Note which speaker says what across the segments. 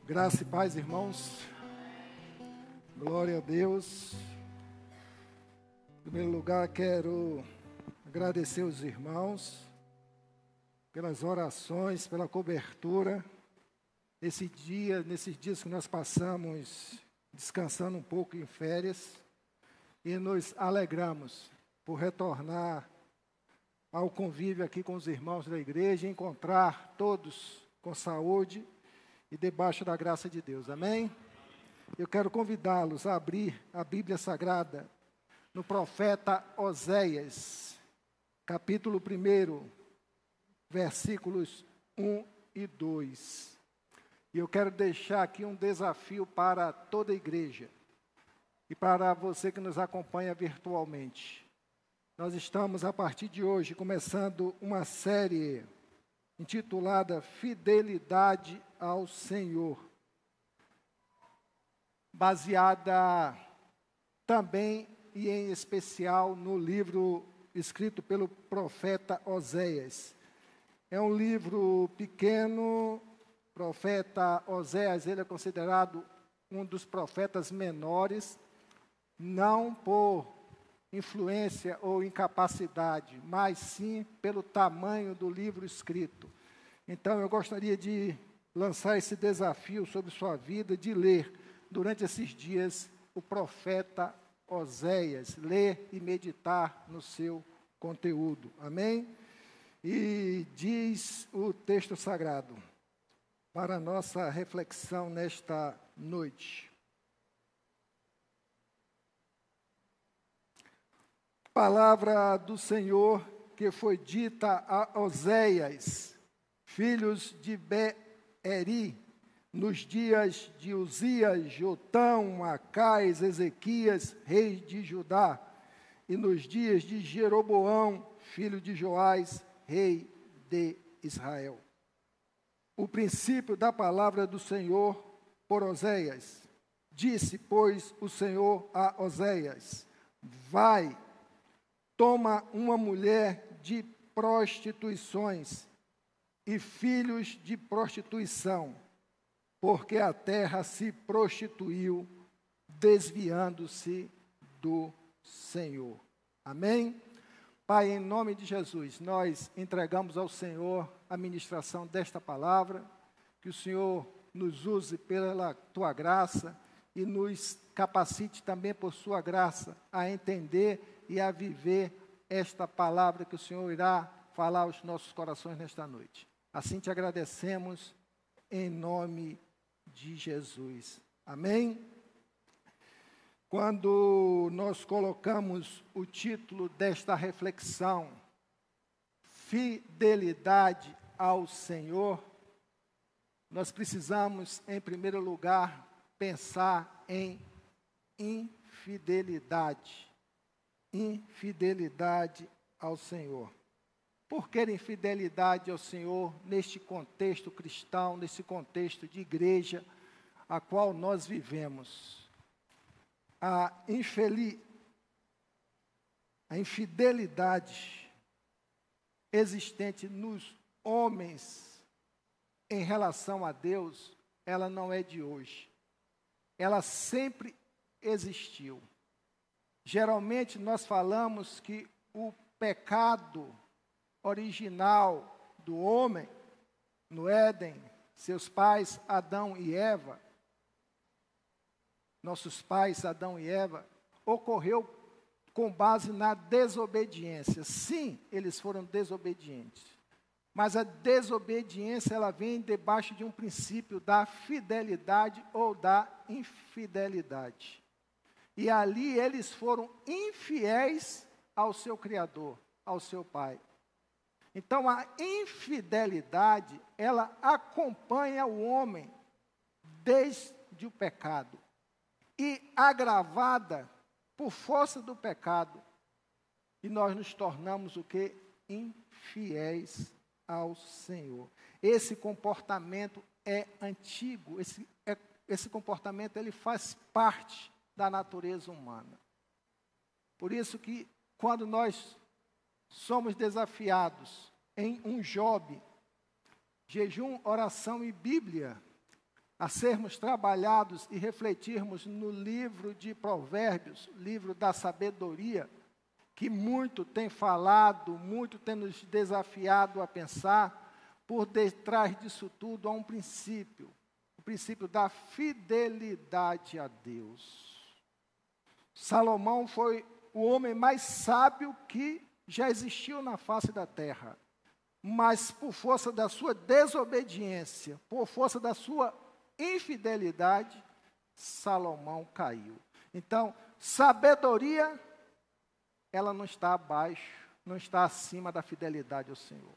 Speaker 1: Graça e paz, irmãos. Glória a Deus. Em primeiro lugar, quero agradecer os irmãos pelas orações, pela cobertura. Nesses dias que nós passamos descansando um pouco em férias, e nos alegramos por retornar ao convívio aqui com os irmãos da igreja, encontrar todos com saúde e debaixo da graça de Deus. Amém? Eu quero convidá-los a abrir a Bíblia Sagrada no profeta Oséias, capítulo 1, versículos 1 e 2. E eu quero deixar aqui um desafio para toda a igreja e para você que nos acompanha virtualmente. Nós estamos, a partir de hoje, começando uma série intitulada Fidelidade ao Senhor, baseada também e em especial no livro escrito pelo profeta Oséias. É um livro pequeno. O profeta Oséias, ele é considerado um dos profetas menores, não por influência ou incapacidade, mas sim pelo tamanho do livro escrito. Então, eu gostaria de lançar esse desafio sobre sua vida, de ler durante esses dias o profeta Oséias, ler e meditar no seu conteúdo. Amém? E diz o texto sagrado para a nossa reflexão nesta noite. Palavra do Senhor que foi dita a Oséias, filhos de Beeri, nos dias de Uzias, Jotão, Acais, Ezequias, reis de Judá, e nos dias de Jeroboão, filho de Joás, rei de Israel. O princípio da palavra do Senhor por Oséias. Disse, pois, o Senhor a Oséias: vai, toma uma mulher de prostituições e filhos de prostituição, porque a terra se prostituiu, desviando-se do Senhor. Amém? Pai, em nome de Jesus, nós entregamos ao Senhor a ministração desta palavra, que o Senhor nos use pela Tua graça e nos capacite também por Sua graça a entender e a viver esta palavra que o Senhor irá falar aos nossos corações nesta noite. Assim te agradecemos, em nome de Jesus. Amém? Quando nós colocamos o título desta reflexão, Fidelidade ao Senhor, nós precisamos, em primeiro lugar, pensar em infidelidade. Infidelidade ao Senhor. Por que infidelidade ao Senhor neste contexto cristão, nesse contexto de igreja a qual nós vivemos? A infidelidade existente nos homens em relação a Deus, ela não é de hoje. Ela sempre existiu. Geralmente nós falamos que o pecado original do homem, no Éden, seus pais Adão e Eva, nossos pais Adão e Eva, ocorreu com base na desobediência. Sim, eles foram desobedientes. Mas a desobediência, ela vem debaixo de um princípio da fidelidade ou da infidelidade. E ali eles foram infiéis ao seu Criador, ao seu Pai. Então, a infidelidade, ela acompanha o homem desde o pecado. E agravada por força do pecado. E nós nos tornamos o quê? Infiéis ao Senhor. Esse comportamento é antigo. Esse comportamento, ele faz parte da natureza humana. Por isso que, quando nós somos desafiados em um Job, jejum, oração e Bíblia, a sermos trabalhados e refletirmos no livro de Provérbios, livro da sabedoria, que muito tem falado, muito tem nos desafiado a pensar. Por detrás disso tudo há um princípio, o princípio da fidelidade a Deus. Salomão foi o homem mais sábio que já existiu na face da terra, mas por força da sua desobediência, por força da sua infidelidade, Salomão caiu. Então, sabedoria, ela não está abaixo, não está acima da fidelidade ao Senhor.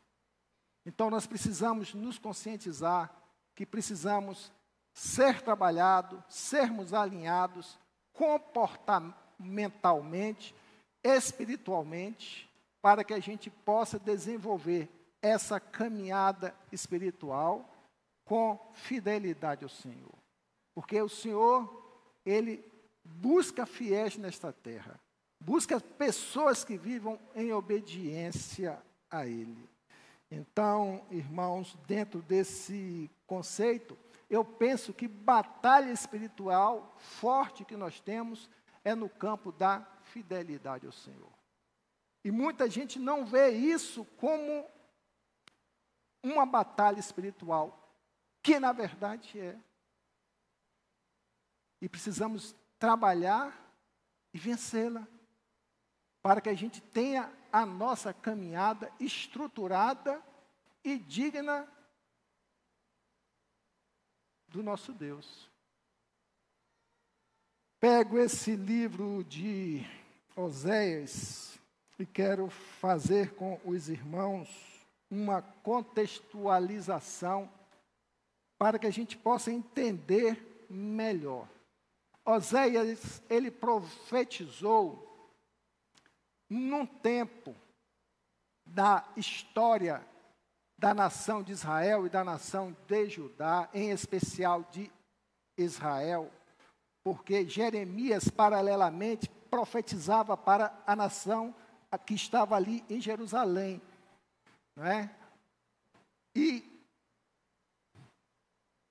Speaker 1: Então, nós precisamos nos conscientizar que precisamos ser trabalhados, sermos alinhados comportamentalmente, espiritualmente, para que a gente possa desenvolver essa caminhada espiritual com fidelidade ao Senhor. Porque o Senhor, Ele busca fiéis nesta terra, busca pessoas que vivam em obediência a Ele. Então, irmãos, dentro desse conceito, eu penso que batalha espiritual forte que nós temos é no campo da fidelidade ao Senhor. E muita gente não vê isso como uma batalha espiritual, que na verdade é. E precisamos trabalhar e vencê-la, para que a gente tenha a nossa caminhada estruturada e digna do nosso Deus. Pego esse livro de Oséias e quero fazer com os irmãos uma contextualização para que a gente possa entender melhor. Oséias, ele profetizou num tempo da história da nação de Israel e da nação de Judá, em especial de Israel, porque Jeremias, paralelamente, profetizava para a nação que estava ali em Jerusalém, não é? E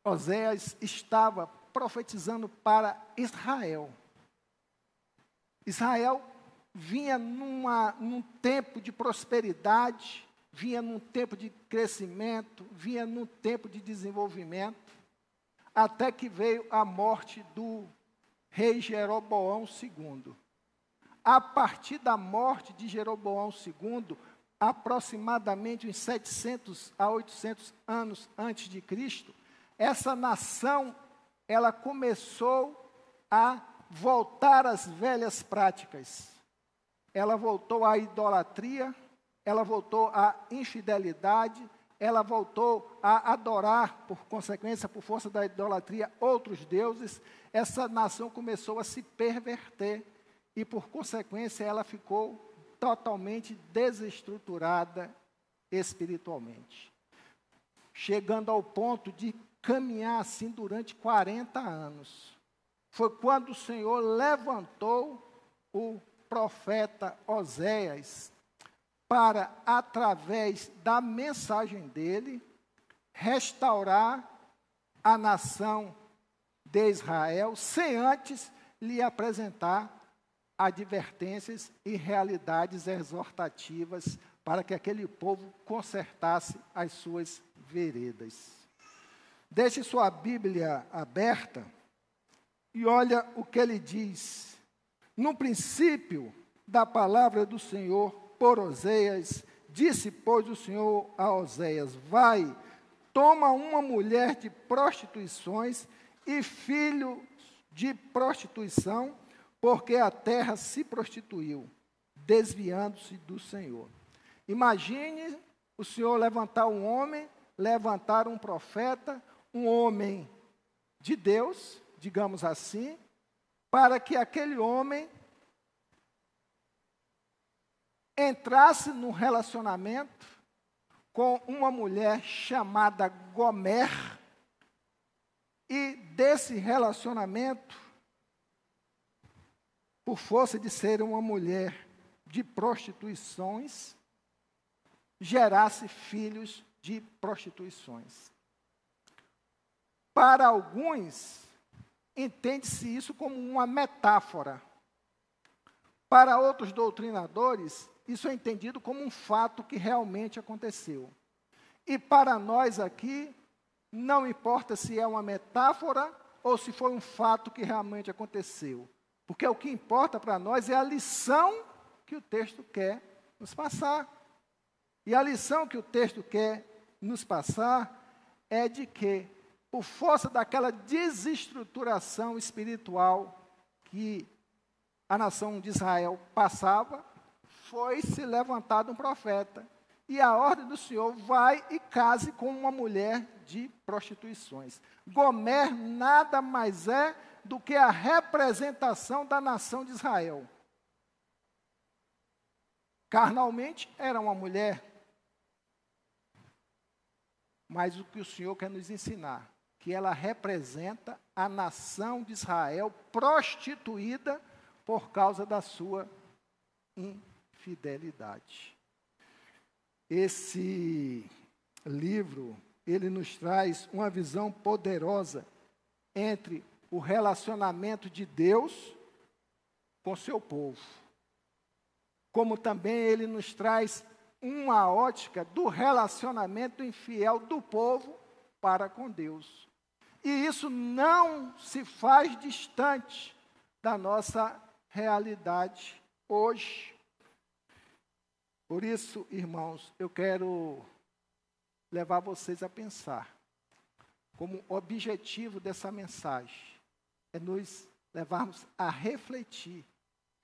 Speaker 1: Oséias estava profetizando para Israel. Israel vinha num tempo de prosperidade, vinha num tempo de crescimento, vinha num tempo de desenvolvimento, até que veio a morte do rei Jeroboão II. A partir da morte de Jeroboão II, aproximadamente uns 700 a 800 anos antes de Cristo, essa nação, ela começou a voltar às velhas práticas. Ela voltou à idolatria, ela voltou à infidelidade, ela voltou a adorar, por consequência, por força da idolatria, outros deuses. Essa nação começou a se perverter e, por consequência, ela ficou totalmente desestruturada espiritualmente, chegando ao ponto de caminhar assim durante 40 anos. Foi quando o Senhor levantou o profeta Oséias para, através da mensagem dele, restaurar a nação de Israel, sem antes lhe apresentar advertências e realidades exortativas para que aquele povo consertasse as suas veredas. Deixe sua Bíblia aberta e olha o que ele diz. No princípio da palavra do Senhor por Oséias, disse, pois, o Senhor a Oséias: vai, toma uma mulher de prostituições e filho de prostituição, porque a terra se prostituiu, desviando-se do Senhor. Imagine o Senhor levantar um homem, levantar um profeta, um homem de Deus, digamos assim, para que aquele homem entrasse num relacionamento com uma mulher chamada Gomer, e desse relacionamento, por força de ser uma mulher de prostituições, gerasse filhos de prostituições. para alguns, entende-se isso como uma metáfora. Para outros doutrinadores, isso é entendido como um fato que realmente aconteceu. E para nós aqui, não importa se é uma metáfora ou se foi um fato que realmente aconteceu. Porque o que importa para nós é a lição que o texto quer nos passar. E a lição que o texto quer nos passar é de que, por força daquela desestruturação espiritual que a nação de Israel passava, foi se levantado um profeta. E a ordem do Senhor, vai e case com uma mulher de prostituições. Gomer nada mais é do que a representação da nação de Israel. Carnalmente, era uma mulher. Mas o que o Senhor quer nos ensinar, que ela representa a nação de Israel prostituída por causa da sua infidelidade. Esse livro, ele nos traz uma visão poderosa entre o relacionamento de Deus com seu povo. Como também ele nos traz uma ótica do relacionamento infiel do povo para com Deus. E isso não se faz distante da nossa realidade hoje. Por isso, irmãos, eu quero levar vocês a pensar, como objetivo dessa mensagem, é nos levarmos a refletir,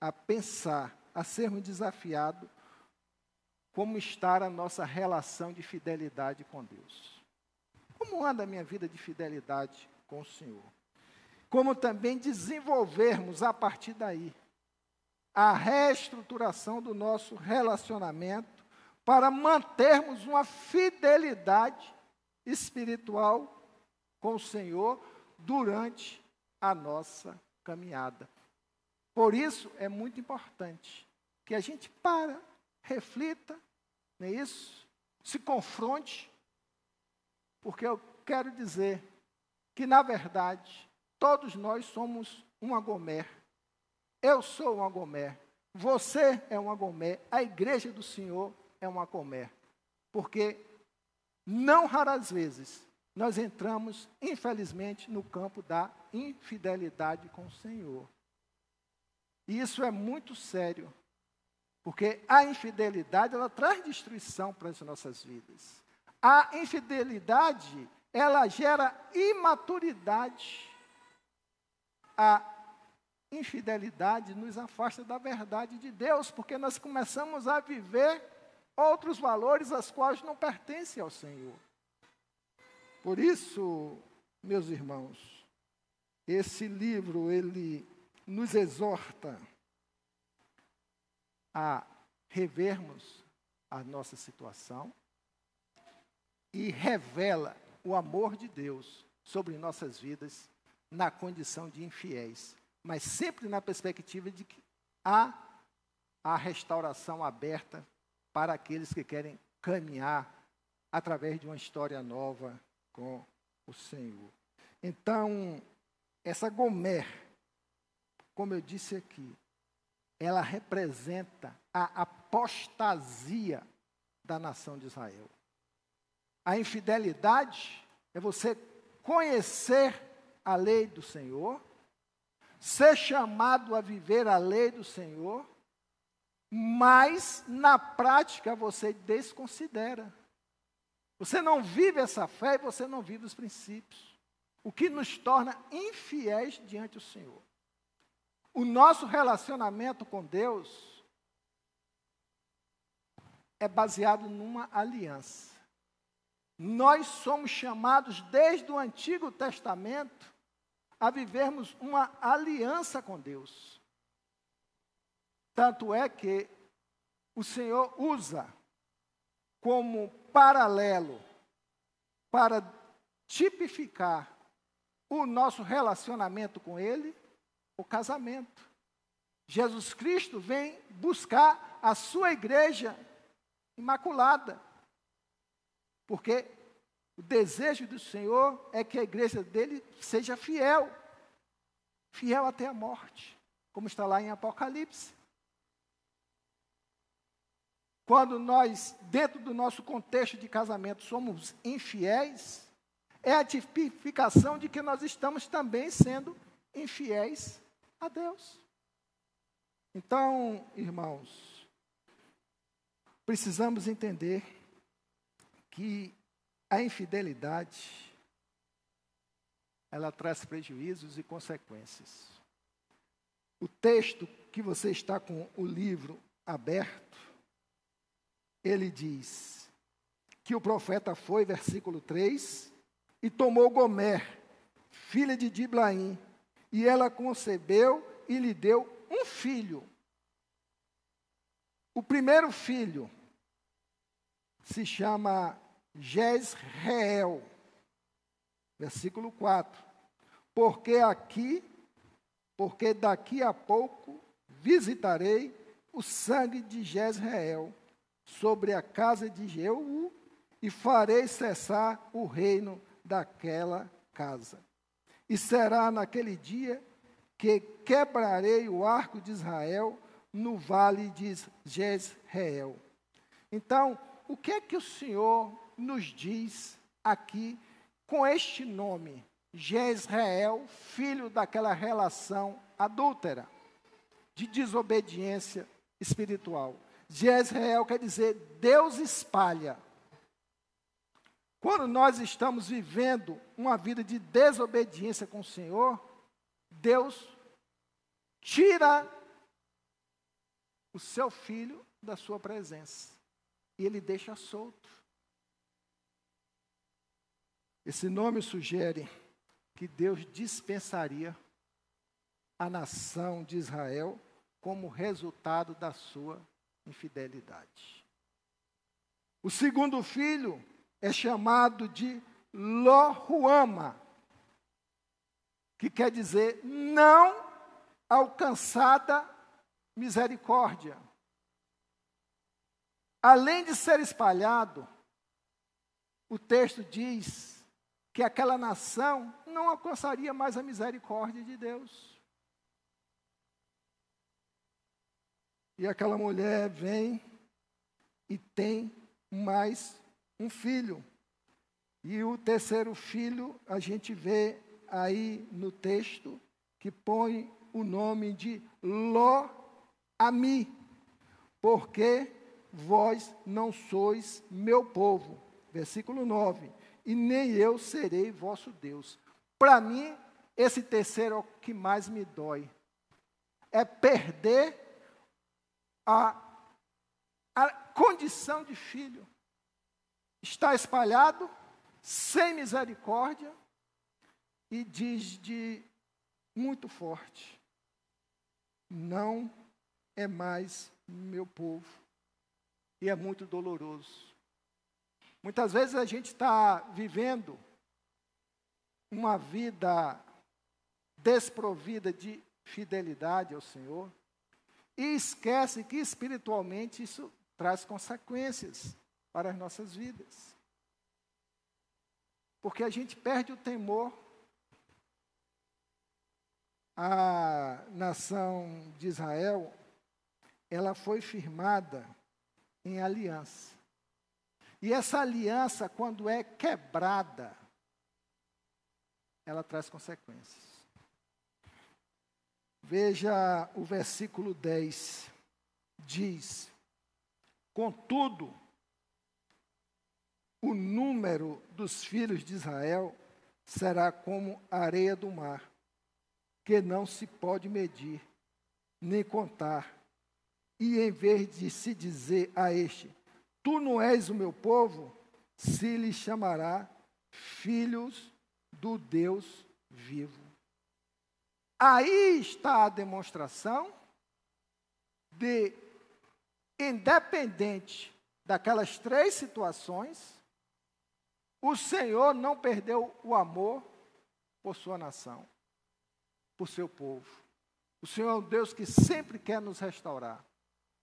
Speaker 1: a pensar, a sermos desafiados, como está a nossa relação de fidelidade com Deus. Como anda a minha vida de fidelidade com o Senhor? Como também desenvolvermos a partir daí a reestruturação do nosso relacionamento para mantermos uma fidelidade espiritual com o Senhor durante a nossa caminhada. Por isso é muito importante que a gente reflita, não é isso? Se confronte, porque eu quero dizer que, na verdade, todos nós somos uma Gomer. Eu sou uma Gomer, você é uma Gomer, a igreja do Senhor é uma Gomer. Porque, não raras vezes, nós entramos, infelizmente, no campo da infidelidade com o Senhor. E isso é muito sério, porque a infidelidade, ela traz destruição para as nossas vidas. A infidelidade, ela gera imaturidade. A infidelidade nos afasta da verdade de Deus, porque nós começamos a viver outros valores, as quais não pertencem ao Senhor. Por isso, meus irmãos, esse livro, ele nos exorta a revermos a nossa situação e revela o amor de Deus sobre nossas vidas na condição de infiéis, mas sempre na perspectiva de que há a restauração aberta para aqueles que querem caminhar através de uma história nova com o Senhor. Então, essa Gomer, como eu disse aqui, ela representa a apostasia da nação de Israel. A infidelidade é você conhecer a lei do Senhor, ser chamado a viver a lei do Senhor, mas na prática você desconsidera. Você não vive essa fé e você não vive os princípios, o que nos torna infiéis diante do Senhor. O nosso relacionamento com Deus é baseado numa aliança. Nós somos chamados desde o Antigo Testamento a vivermos uma aliança com Deus. Tanto é que o Senhor usa como paralelo para tipificar o nosso relacionamento com Ele, o casamento. Jesus Cristo vem buscar a sua igreja imaculada, porque O desejo do Senhor é que a igreja dele seja fiel, fiel até a morte, como está lá em Apocalipse. Quando nós, dentro do nosso contexto de casamento, somos infiéis, é a tipificação de que nós estamos também sendo infiéis a Deus. Então, irmãos, precisamos entender que a infidelidade, ela traz prejuízos e consequências. O texto que você está com o livro aberto, ele diz que o profeta foi, versículo 3, e tomou Gomer, filha de Diblaim, e ela concebeu e lhe deu um filho. O primeiro filho se chama Jezreel, versículo 4. Porque daqui a pouco visitarei o sangue de Jezreel sobre a casa de Jeú e farei cessar o reino daquela casa. E será naquele dia que quebrarei o arco de Israel no vale de Jezreel. Então, o que é que o Senhor nos diz aqui com este nome? Jezreel, filho daquela relação adúltera, de desobediência espiritual. Jezreel quer dizer Deus espalha. Quando nós estamos vivendo uma vida de desobediência com o Senhor, Deus tira o seu filho da sua presença e ele deixa solto. Esse nome sugere que Deus dispensaria a nação de Israel como resultado da sua infidelidade. O segundo filho é chamado de Lo-Ruama, que quer dizer não alcançada misericórdia. Além de ser espalhado, o texto diz que aquela nação não alcançaria mais a misericórdia de Deus. E aquela mulher vem e tem mais um filho. E o terceiro filho, a gente vê aí no texto, que põe o nome de Lo-Ami, porque vós não sois meu povo. Versículo 9. E nem eu serei vosso Deus. Para mim, esse terceiro é o que mais me dói. É perder a condição de filho. Está espalhado, sem misericórdia, e diz de muito forte: não é mais meu povo. E é muito doloroso. Muitas vezes a gente está vivendo uma vida desprovida de fidelidade ao Senhor e esquece que espiritualmente isso traz consequências para as nossas vidas. Porque a gente perde o temor. A nação de Israel, ela foi firmada em aliança. E essa aliança, quando é quebrada, ela traz consequências. Veja o versículo 10, diz: contudo, o número dos filhos de Israel será como a areia do mar, que não se pode medir, nem contar. E em vez de se dizer a este, tu não és o meu povo, se lhe chamará filhos do Deus vivo. Aí está a demonstração de, independente daquelas três situações, o Senhor não perdeu o amor por sua nação, por seu povo. O Senhor é um Deus que sempre quer nos restaurar,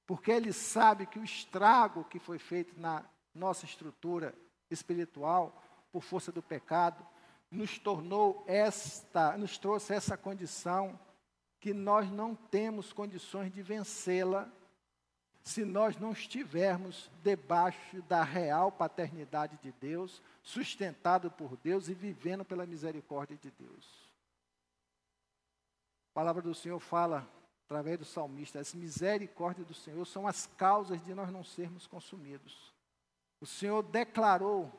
Speaker 1: porque Ele sabe que o estrago que foi feito na nossa estrutura espiritual por força do pecado, nos trouxe essa condição que nós não temos condições de vencê-la se nós não estivermos debaixo da real paternidade de Deus, sustentado por Deus e vivendo pela misericórdia de Deus. A palavra do Senhor fala, através do salmista, as misericórdias do Senhor são as causas de nós não sermos consumidos. O Senhor declarou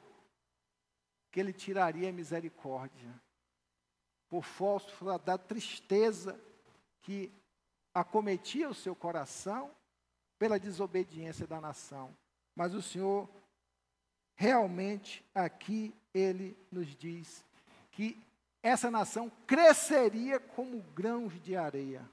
Speaker 1: que Ele tiraria a misericórdia, por força da tristeza que acometia o seu coração, pela desobediência da nação. Mas o Senhor, realmente, aqui, Ele nos diz que essa nação cresceria como grãos de areia.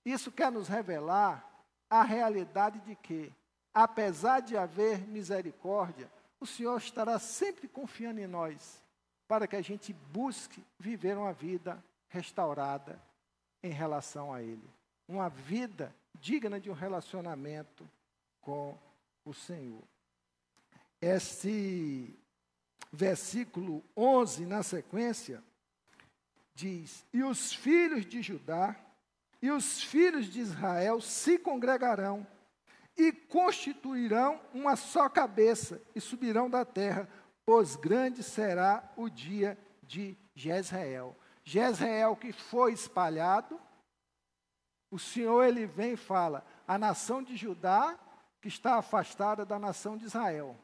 Speaker 1: Isso quer nos revelar a realidade de que, apesar de haver misericórdia, o Senhor estará sempre confiando em nós, para que a gente busque viver uma vida restaurada em relação a Ele. Uma vida digna de um relacionamento com o Senhor. Esse versículo 11, na sequência, diz: e os filhos de Judá e os filhos de Israel se congregarão e constituirão uma só cabeça e subirão da terra, pois grande será o dia de Jezreel. Jezreel que foi espalhado, o Senhor, Ele vem e fala, a nação de Judá que está afastada da nação de Israel.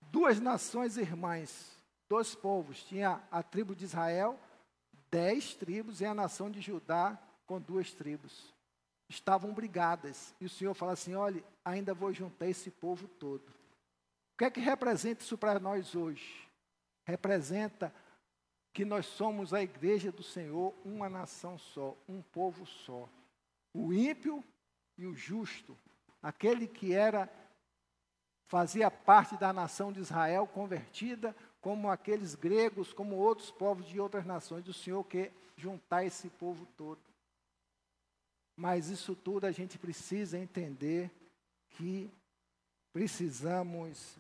Speaker 1: Duas nações irmãs, dois povos, tinha a tribo de Israel, 10 tribos, e a nação de Judá com 2 tribos. Estavam brigadas, e o Senhor fala assim, olha, ainda vou juntar esse povo todo. O que é que representa isso para nós hoje? Representa que nós somos a igreja do Senhor, uma nação só, um povo só. O ímpio e o justo, aquele que fazia parte da nação de Israel convertida, como aqueles gregos, como outros povos de outras nações. O Senhor quer juntar esse povo todo. Mas isso tudo a gente precisa entender que precisamos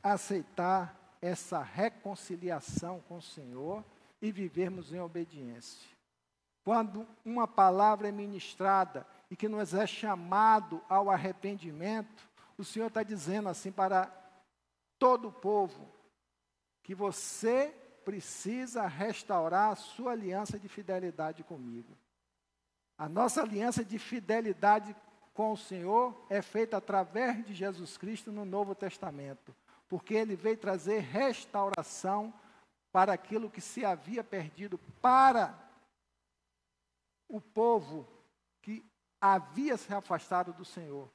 Speaker 1: aceitar essa reconciliação com o Senhor e vivermos em obediência. Quando uma palavra é ministrada e que nos é chamado ao arrependimento, o Senhor está dizendo assim para todo o povo, que você precisa restaurar a sua aliança de fidelidade comigo. A nossa aliança de fidelidade com o Senhor é feita através de Jesus Cristo no Novo Testamento, porque Ele veio trazer restauração para aquilo que se havia perdido, para o povo que havia se afastado do Senhor,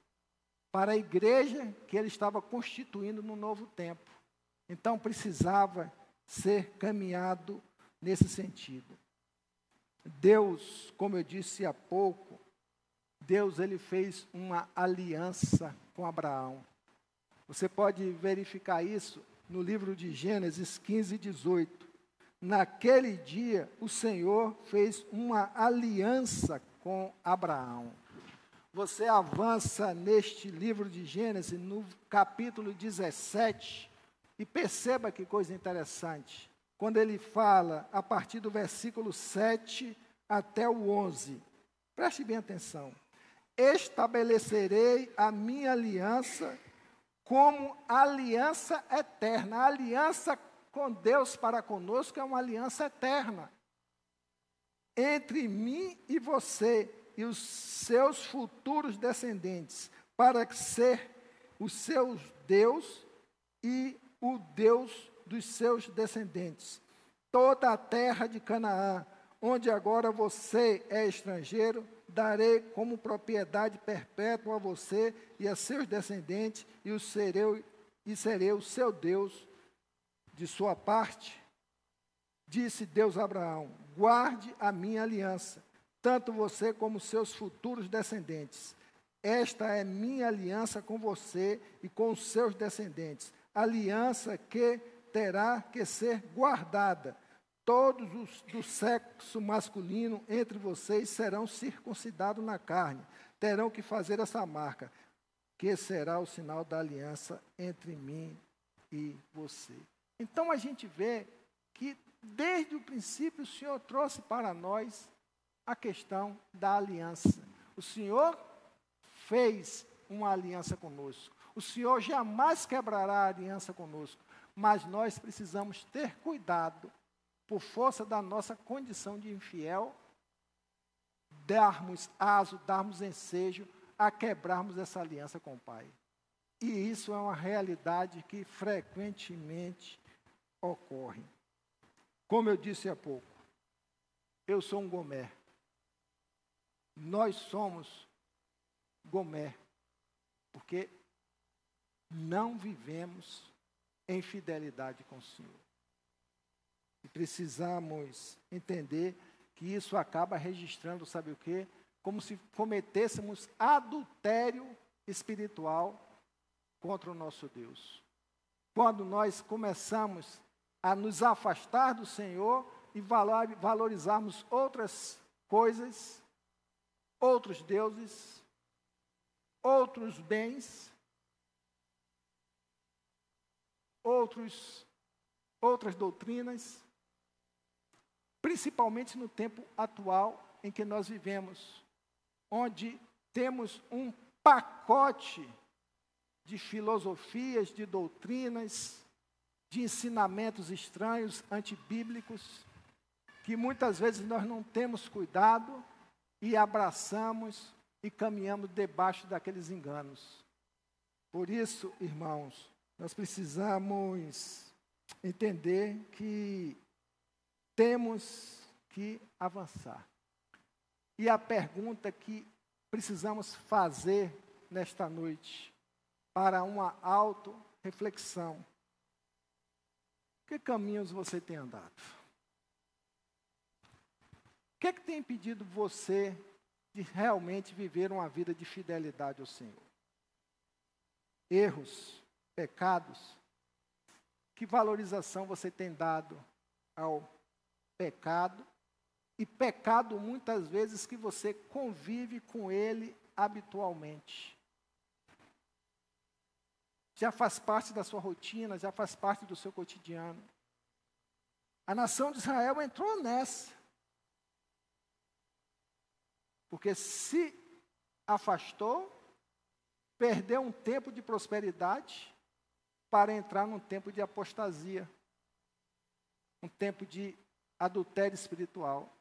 Speaker 1: para a igreja que Ele estava constituindo no novo tempo. Então precisava ser caminhado nesse sentido. Deus, como eu disse há pouco, Deus, Ele fez uma aliança com Abraão. Você pode verificar isso no livro de Gênesis 15, 18. Naquele dia, o Senhor fez uma aliança com Abraão. Você avança neste livro de Gênesis, no capítulo 17, e perceba que coisa interessante. Quando ele fala, a partir do versículo 7 até o 11. Preste bem atenção. Estabelecerei a minha aliança como aliança eterna. A aliança com Deus para conosco é uma aliança eterna. Entre mim e você e os seus futuros descendentes, para ser o seu Deus e o Deus dos seus descendentes. Toda a terra de Canaã, onde agora você é estrangeiro, darei como propriedade perpétua a você e a seus descendentes, e serei o seu Deus. De sua parte, disse Deus a Abraão, guarde a minha aliança, tanto você como seus futuros descendentes. Esta é minha aliança com você e com os seus descendentes, aliança que terá que ser guardada. Todos os do sexo masculino entre vocês serão circuncidados na carne, terão que fazer essa marca, que será o sinal da aliança entre mim e você. Então a gente vê que desde o princípio o Senhor trouxe para nós a questão da aliança. O Senhor fez uma aliança conosco. O Senhor jamais quebrará a aliança conosco. Mas nós precisamos ter cuidado, por força da nossa condição de infiel, darmos aso, darmos ensejo a quebrarmos essa aliança com o Pai. E isso é uma realidade que frequentemente ocorre. Como eu disse há pouco, eu sou um Gomer. Nós somos Gomer, porque não vivemos em fidelidade com o Senhor. E precisamos entender que isso acaba registrando, sabe o quê? Como se cometêssemos adultério espiritual contra o nosso Deus. Quando nós começamos a nos afastar do Senhor e valorizarmos outras coisas, outros deuses, outros bens, outras doutrinas, principalmente no tempo atual em que nós vivemos, onde temos um pacote de filosofias, de doutrinas, de ensinamentos estranhos, antibíblicos, que muitas vezes nós não temos cuidado e abraçamos e caminhamos debaixo daqueles enganos. Por isso, irmãos, nós precisamos entender que temos que avançar. E a pergunta que precisamos fazer nesta noite, para uma auto-reflexão: que caminhos você tem andado? O que é que tem impedido você de realmente viver uma vida de fidelidade ao Senhor? Erros, pecados? Que valorização você tem dado ao pecado? E pecado, muitas vezes, que você convive com ele habitualmente. Já faz parte da sua rotina, já faz parte do seu cotidiano. A nação de Israel entrou nessa. Porque se afastou, perdeu um tempo de prosperidade para entrar num tempo de apostasia, um tempo de adultério espiritual.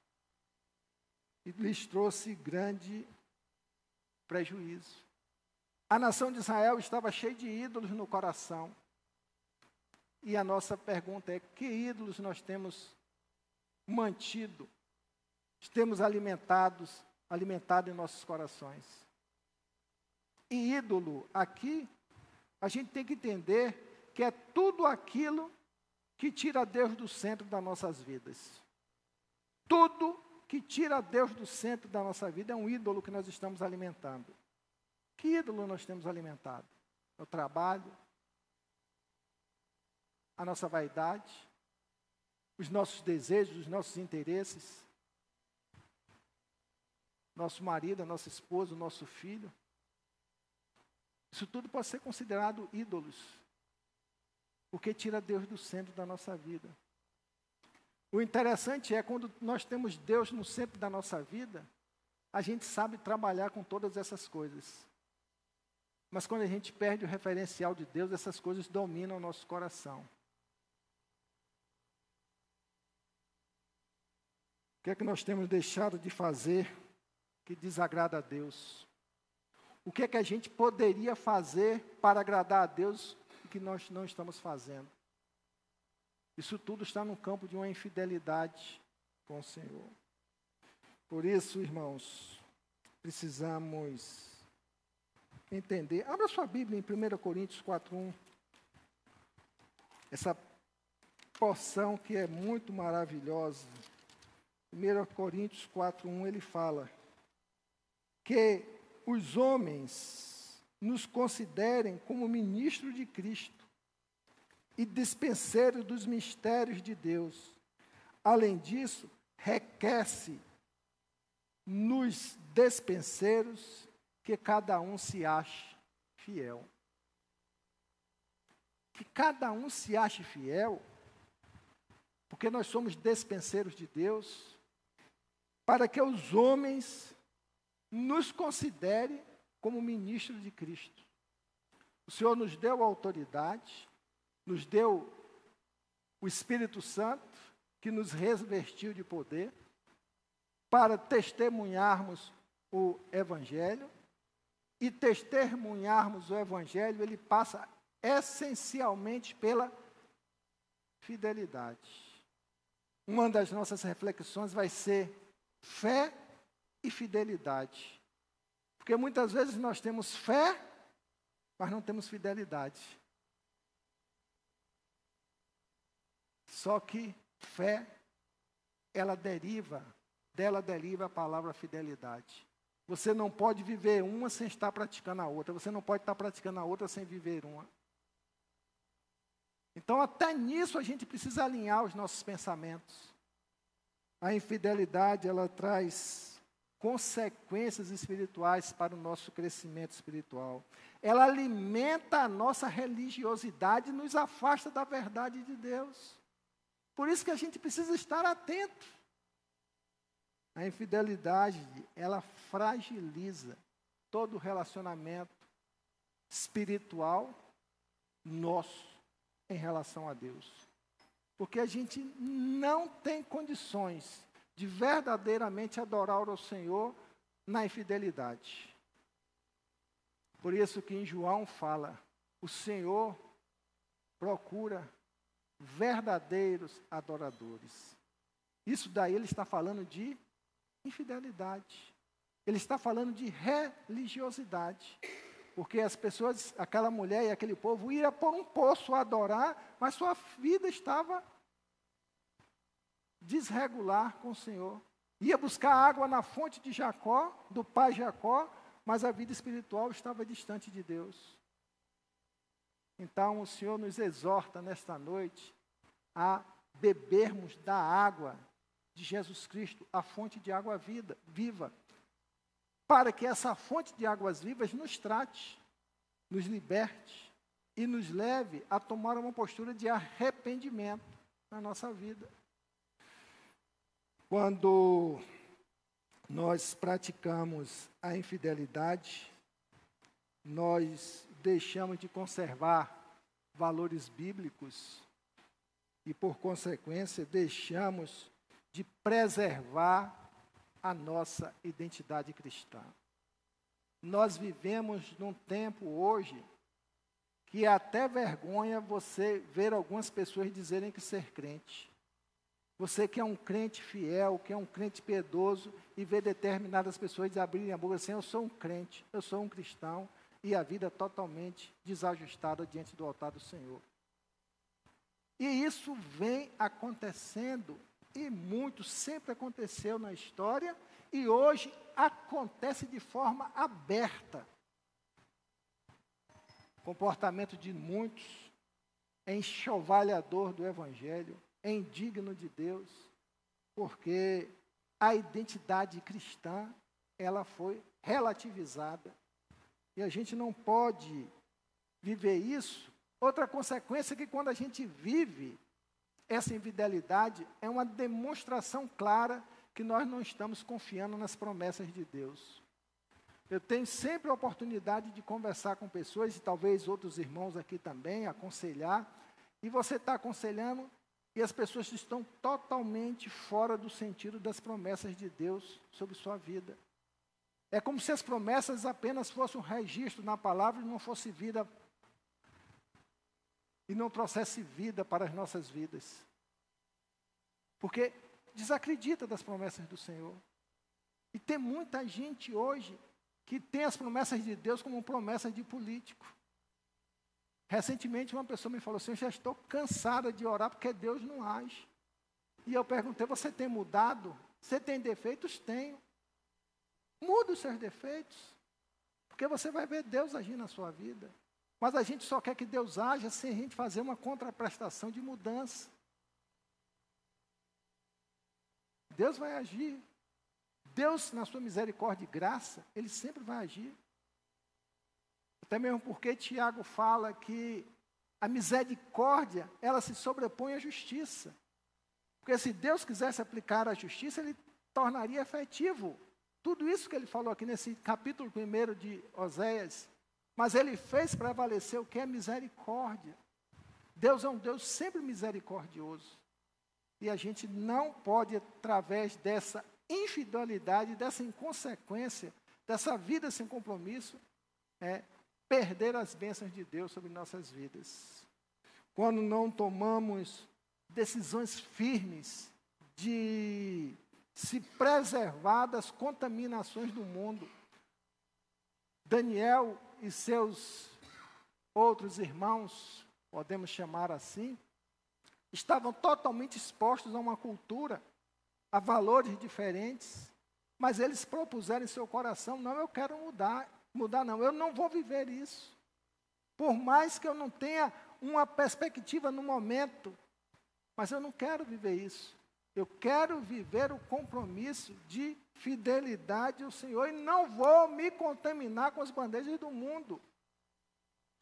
Speaker 1: E lhes trouxe grande prejuízo. A nação de Israel estava cheia de ídolos no coração. E a nossa pergunta é: que ídolos nós temos mantido, temos alimentado em nossos corações? E ídolo, aqui, a gente tem que entender que é tudo aquilo que tira Deus do centro das nossas vidas. Tudo que tira Deus do centro da nossa vida é um ídolo que nós estamos alimentando. Que ídolo nós temos alimentado? O trabalho, a nossa vaidade, os nossos desejos, os nossos interesses, nosso marido, a nossa esposa, o nosso filho. Isso tudo pode ser considerado ídolos, porque tira Deus do centro da nossa vida. O interessante é quando nós temos Deus no centro da nossa vida, a gente sabe trabalhar com todas essas coisas. Mas quando a gente perde o referencial de Deus, essas coisas dominam o nosso coração. O que é que nós temos deixado de fazer que desagrada a Deus? O que é que a gente poderia fazer para agradar a Deus e que nós não estamos fazendo? Isso tudo está no campo de uma infidelidade com o Senhor. Por isso, irmãos, precisamos entender. Abra sua Bíblia em 1 Coríntios 4:1. Essa porção que é muito maravilhosa. 1 Coríntios 4:1, ele fala que os homens nos considerem como ministros de Cristo e dispenseiros dos mistérios de Deus. Além disso, requer-se nos dispenseiros que cada um se ache fiel. Que cada um se ache fiel porque nós somos despenseiros de Deus, para que os homens nos considerem como ministros de Cristo. O Senhor nos deu a autoridade, nos deu o Espírito Santo, que nos revestiu de poder, para testemunharmos o Evangelho, e testemunharmos o Evangelho, ele passa essencialmente pela fidelidade. Uma das nossas reflexões vai ser fé e fidelidade. Porque muitas vezes nós temos fé, mas não temos fidelidade. Só que fé, dela deriva a palavra fidelidade. Você não pode viver uma sem estar praticando a outra. Você não pode estar praticando a outra sem viver uma. Então, até nisso a gente precisa alinhar os nossos pensamentos. A infidelidade, ela traz consequências espirituais para o nosso crescimento espiritual. Ela alimenta a nossa religiosidade e nos afasta da verdade de Deus. Por isso que a gente precisa estar atento. A infidelidade, ela fragiliza todo o relacionamento espiritual nosso em relação a Deus. Porque a gente não tem condições de verdadeiramente adorar ao Senhor na infidelidade. Por isso que em João fala, o Senhor procura verdadeiros adoradores. Isso daí ele está falando de infidelidade. Ele está falando de religiosidade. Porque as pessoas, aquela mulher e aquele povo, ia por um poço adorar, mas sua vida estava desregular com o Senhor. Ia buscar água na fonte de Jacó, do pai Jacó, mas a vida espiritual estava distante de Deus. Então o Senhor nos exorta nesta noite a bebermos da água de Jesus Cristo, a fonte de água viva, para que essa fonte de águas vivas nos trate, nos liberte e nos leve a tomar uma postura de arrependimento na nossa vida. Quando nós praticamos a infidelidade, nós deixamos de conservar valores bíblicos e, por consequência, deixamos de preservar a nossa identidade cristã. Nós vivemos num tempo hoje que é até vergonha você ver algumas pessoas dizerem que ser crente. Você que é um crente fiel, que é um crente piedoso, e ver determinadas pessoas abrirem a boca assim, eu sou um crente, eu sou um cristão, e a vida totalmente desajustada diante do altar do Senhor. E isso vem acontecendo, e muito, sempre aconteceu na história, e hoje acontece de forma aberta. O comportamento de muitos é enxovalhador do Evangelho, é indigno de Deus, porque a identidade cristã, ela foi relativizada. E a gente não pode viver isso. Outra consequência é que quando a gente vive essa infidelidade, é uma demonstração clara que nós não estamos confiando nas promessas de Deus. Eu tenho sempre a oportunidade de conversar com pessoas, e talvez outros irmãos aqui também, aconselhar, e você está aconselhando, e as pessoas estão totalmente fora do sentido das promessas de Deus sobre sua vida. É como se as promessas apenas fossem um registro na palavra e não fosse vida, e não trouxesse vida para as nossas vidas. Porque desacredita das promessas do Senhor. E tem muita gente hoje que tem as promessas de Deus como promessas de político. Recentemente uma pessoa me falou assim, eu já estou cansada de orar porque Deus não age. E eu perguntei, você tem mudado? Você tem defeitos? Tenho. Muda os seus defeitos, porque você vai ver Deus agir na sua vida. Mas a gente só quer que Deus haja sem a gente fazer uma contraprestação de mudança. Deus vai agir. Deus, na sua misericórdia e graça, Ele sempre vai agir. Até mesmo porque Tiago fala que a misericórdia, ela se sobrepõe à justiça. Porque se Deus quisesse aplicar a justiça, Ele tornaria efetivo tudo isso que Ele falou aqui nesse capítulo 1 de Oséias. Mas Ele fez prevalecer o que é misericórdia. Deus é um Deus sempre misericordioso. E a gente não pode, através dessa infidelidade, dessa inconsequência, dessa vida sem compromisso, perder as bênçãos de Deus sobre nossas vidas. Quando não tomamos decisões firmes de se preservar das contaminações do mundo, Daniel e seus outros irmãos, podemos chamar assim, estavam totalmente expostos a uma cultura, a valores diferentes, mas eles propuseram em seu coração: não, eu quero mudar não, eu não vou viver isso. Por mais que eu não tenha uma perspectiva no momento, mas eu não quero viver isso. Eu quero viver o compromisso de fidelidade ao Senhor e não vou me contaminar com as bandejas do mundo.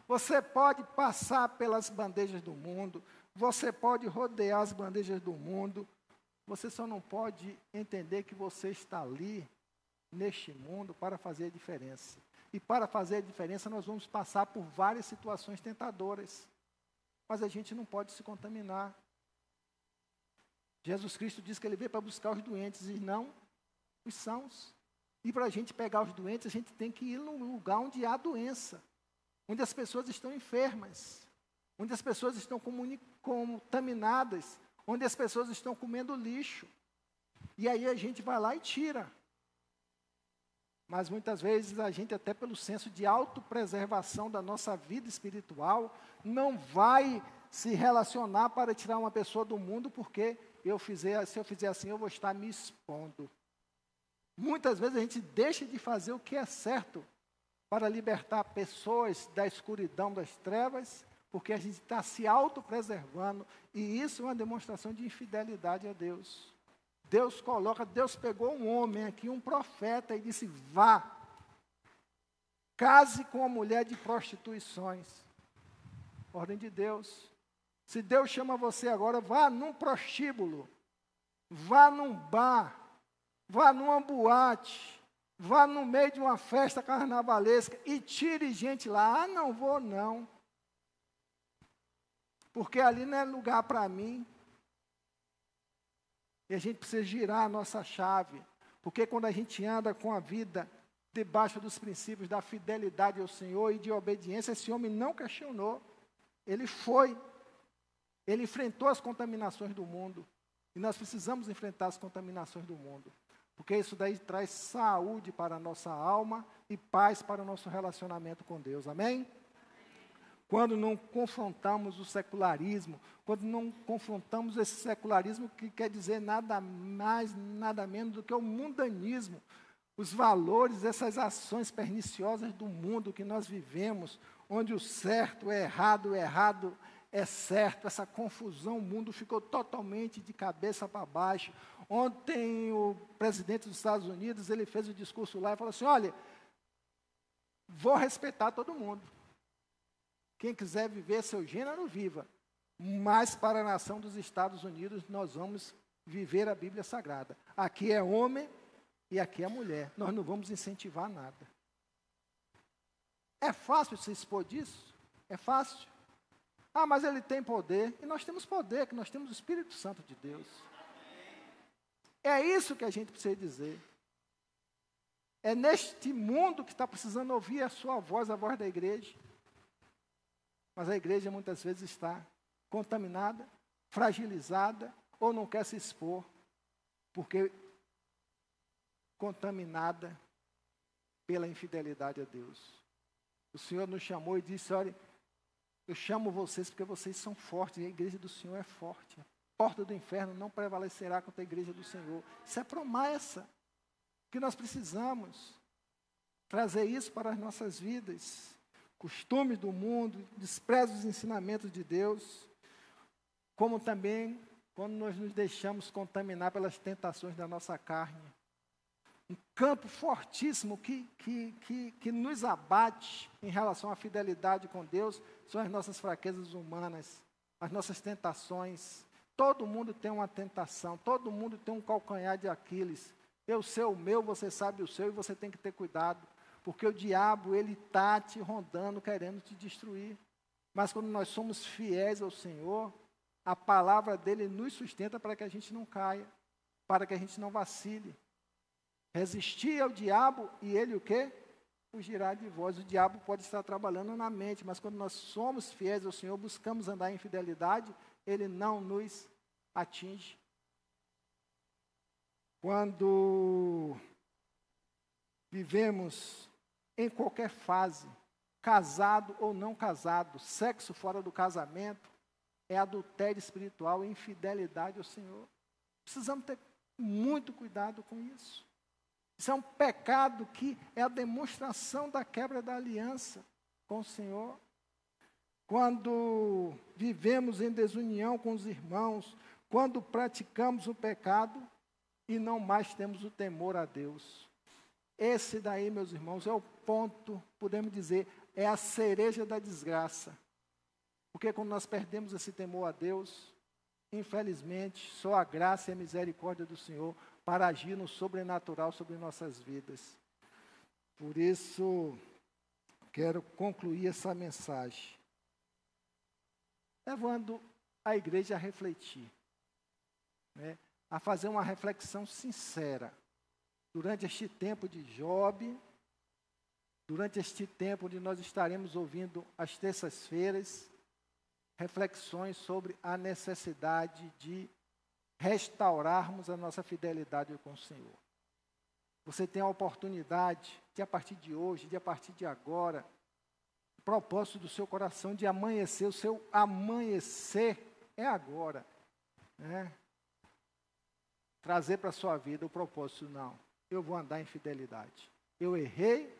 Speaker 1: Você pode passar pelas bandejas do mundo, você pode rodear as bandejas do mundo, você só não pode entender que você está ali, neste mundo, para fazer a diferença. E para fazer a diferença, nós vamos passar por várias situações tentadoras. Mas a gente não pode se contaminar. Jesus Cristo diz que Ele veio para buscar os doentes e não os sãos. E para a gente pegar os doentes, a gente tem que ir no lugar onde há doença, onde as pessoas estão enfermas, onde as pessoas estão contaminadas, onde as pessoas estão comendo lixo. E aí a gente vai lá e tira. Mas muitas vezes a gente, até pelo senso de autopreservação da nossa vida espiritual, não vai se relacionar para tirar uma pessoa do mundo, porque se eu fizer assim, eu vou estar me expondo. Muitas vezes a gente deixa de fazer o que é certo para libertar pessoas da escuridão, das trevas, porque a gente está se autopreservando, e isso é uma demonstração de infidelidade a Deus. Deus pegou um homem aqui, um profeta, e disse: vá, case com a mulher de prostituições. Ordem de Deus. Se Deus chama você agora, vá num prostíbulo, vá num bar, vá numa boate, vá no meio de uma festa carnavalesca e tire gente lá. Ah, não vou não, porque ali não é lugar para mim. E a gente precisa girar a nossa chave, porque quando a gente anda com a vida debaixo dos princípios da fidelidade ao Senhor e de obediência, esse homem não questionou, ele enfrentou as contaminações do mundo, e nós precisamos enfrentar as contaminações do mundo, porque isso daí traz saúde para a nossa alma e paz para o nosso relacionamento com Deus, amém? Quando não confrontamos o secularismo, quando não confrontamos esse secularismo que quer dizer nada mais, nada menos do que o mundanismo, os valores, essas ações perniciosas do mundo que nós vivemos, onde o certo é errado, o errado é certo, essa confusão, o mundo ficou totalmente de cabeça para baixo. Ontem o presidente dos Estados Unidos, ele fez o discurso lá e falou assim: olha, vou respeitar todo mundo. Quem quiser viver seu gênero, viva. Mas para a nação dos Estados Unidos, nós vamos viver a Bíblia Sagrada. Aqui é homem e aqui é mulher. Nós não vamos incentivar nada. É fácil se expor disso? É fácil. Ah, mas ele tem poder. E nós temos poder, que nós temos o Espírito Santo de Deus. É isso que a gente precisa dizer. É neste mundo que está precisando ouvir a sua voz, a voz da igreja. Mas a igreja muitas vezes está contaminada, fragilizada, ou não quer se expor, porque contaminada pela infidelidade a Deus. O Senhor nos chamou e disse: olha, eu chamo vocês porque vocês são fortes, e a igreja do Senhor é forte. A porta do inferno não prevalecerá contra a igreja do Senhor. Isso é promessa que nós precisamos trazer isso para as nossas vidas. Costumes do mundo, despreza os ensinamentos de Deus, como também quando nós nos deixamos contaminar pelas tentações da nossa carne. Um campo fortíssimo que nos abate em relação à fidelidade com Deus são as nossas fraquezas humanas, as nossas tentações. Todo mundo tem uma tentação, todo mundo tem um calcanhar de Aquiles. Eu sei o meu, você sabe o seu, e você tem que ter cuidado, porque o diabo, ele está te rondando, querendo te destruir. Mas quando nós somos fiéis ao Senhor, a palavra dele nos sustenta para que a gente não caia, para que a gente não vacile. Resistir ao diabo e ele o quê? Fugirá de vós. O diabo pode estar trabalhando na mente, mas quando nós somos fiéis ao Senhor, buscamos andar em fidelidade, ele não nos atinge. Quando vivemos em qualquer fase, casado ou não casado, sexo fora do casamento, é adultério espiritual, infidelidade ao Senhor. Precisamos ter muito cuidado com isso. Isso é um pecado que é a demonstração da quebra da aliança com o Senhor. Quando vivemos em desunião com os irmãos, quando praticamos o pecado e não mais temos o temor a Deus. Esse daí, meus irmãos, é o ponto, podemos dizer, é a cereja da desgraça. Porque quando nós perdemos esse temor a Deus, infelizmente, só a graça e a misericórdia do Senhor para agir no sobrenatural sobre nossas vidas. Por isso, quero concluir essa mensagem, levando a igreja a refletir, né, a fazer uma reflexão sincera. Durante este tempo de Job, durante este tempo onde nós estaremos ouvindo às terças-feiras, reflexões sobre a necessidade de restaurarmos a nossa fidelidade com o Senhor. Você tem a oportunidade de, a partir de hoje, de a partir de agora, o propósito do seu coração de amanhecer, o seu amanhecer é agora, né? Trazer para a sua vida o propósito, não, eu vou andar em fidelidade. Eu errei,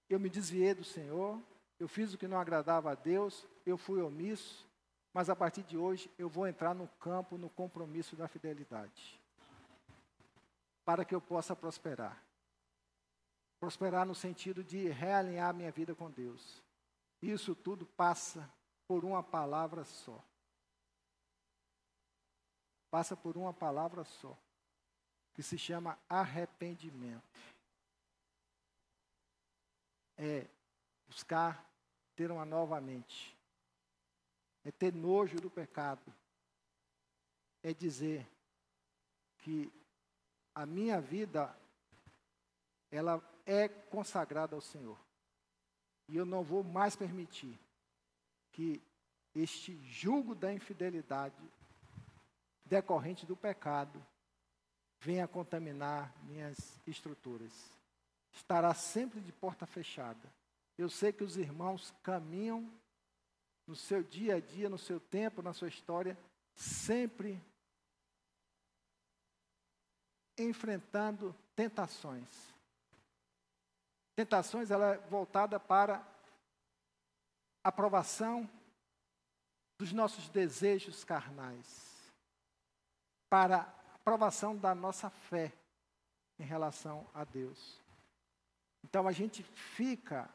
Speaker 1: eu me desviei do Senhor, eu fiz o que não agradava a Deus, eu fui omisso, mas a partir de hoje eu vou entrar no campo, no compromisso da fidelidade, para que eu possa prosperar. Prosperar no sentido de realinhar minha vida com Deus. Isso tudo passa por uma palavra só. Passa por uma palavra só, que se chama arrependimento. É buscar ter uma nova mente. É ter nojo do pecado. É dizer que a minha vida, ela é consagrada ao Senhor. E eu não vou mais permitir que este jugo da infidelidade decorrente do pecado venha contaminar minhas estruturas. Estará sempre de porta fechada. Eu sei que os irmãos caminham no seu dia a dia, no seu tempo, na sua história, sempre enfrentando tentações. Tentações, ela é voltada para a aprovação dos nossos desejos carnais, para a aprovação da nossa fé em relação a Deus. Então a gente fica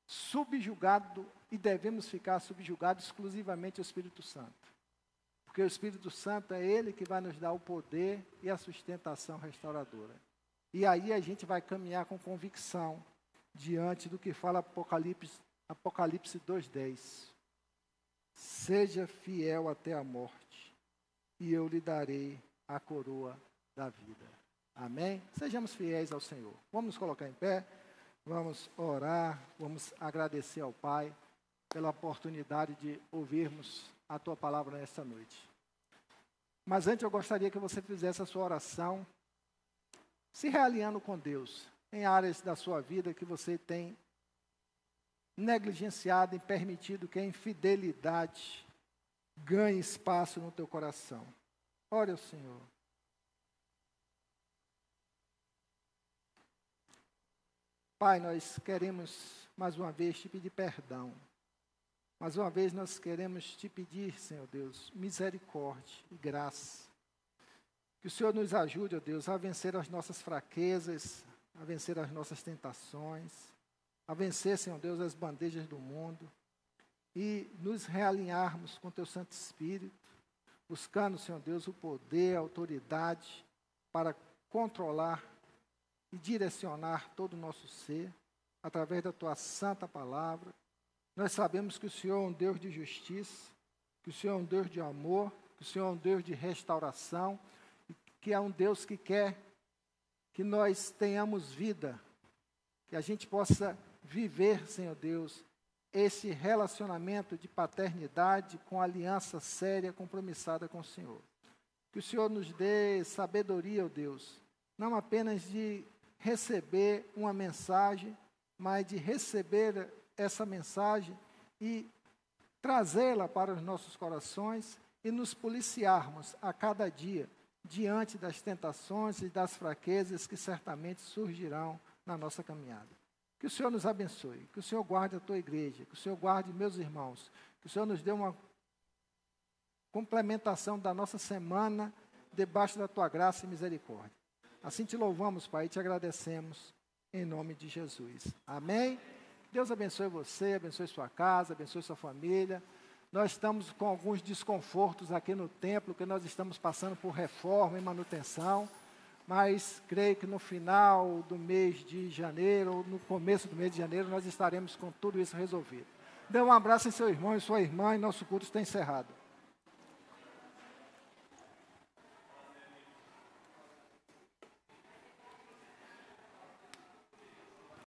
Speaker 1: subjugado e devemos ficar subjugados exclusivamente ao Espírito Santo. Porque o Espírito Santo é Ele que vai nos dar o poder e a sustentação restauradora. E aí a gente vai caminhar com convicção diante do que fala Apocalipse 2:10. Seja fiel até a morte, e eu lhe darei a coroa da vida. Amém? Sejamos fiéis ao Senhor. Vamos nos colocar em pé, vamos orar, vamos agradecer ao Pai pela oportunidade de ouvirmos a Tua palavra nesta noite. Mas antes eu gostaria que você fizesse a sua oração, se realinhando com Deus, em áreas da sua vida que você tem negligenciado e permitido que a infidelidade ganhe espaço no teu coração. Ore ao Senhor. Pai, nós queremos mais uma vez te pedir perdão. Mais uma vez nós queremos te pedir, Senhor Deus, misericórdia e graça. Que o Senhor nos ajude, ó Deus, a vencer as nossas fraquezas, a vencer as nossas tentações, a vencer, Senhor Deus, as bandejas do mundo e nos realinharmos com Teu Santo Espírito, buscando, Senhor Deus, o poder, a autoridade para controlar e direcionar todo o nosso ser, através da Tua santa palavra. Nós sabemos que o Senhor é um Deus de justiça, que o Senhor é um Deus de amor, que o Senhor é um Deus de restauração, que é um Deus que quer que nós tenhamos vida, que a gente possa viver, Senhor Deus, esse relacionamento de paternidade com aliança séria, compromissada com o Senhor. Que o Senhor nos dê sabedoria, ó Deus, não apenas de receber uma mensagem, mas de receber essa mensagem e trazê-la para os nossos corações e nos policiarmos a cada dia diante das tentações e das fraquezas que certamente surgirão na nossa caminhada. Que o Senhor nos abençoe, que o Senhor guarde a Tua igreja, que o Senhor guarde meus irmãos, que o Senhor nos dê uma complementação da nossa semana debaixo da Tua graça e misericórdia. Assim te louvamos, Pai, e te agradecemos em nome de Jesus. Amém? Deus abençoe você, abençoe sua casa, abençoe sua família. Nós estamos com alguns desconfortos aqui no templo, que nós estamos passando por reforma e manutenção, mas creio que no final do mês de janeiro, ou no começo do mês de janeiro, nós estaremos com tudo isso resolvido. Dê um abraço em seu irmão e sua irmã, e nosso culto está encerrado.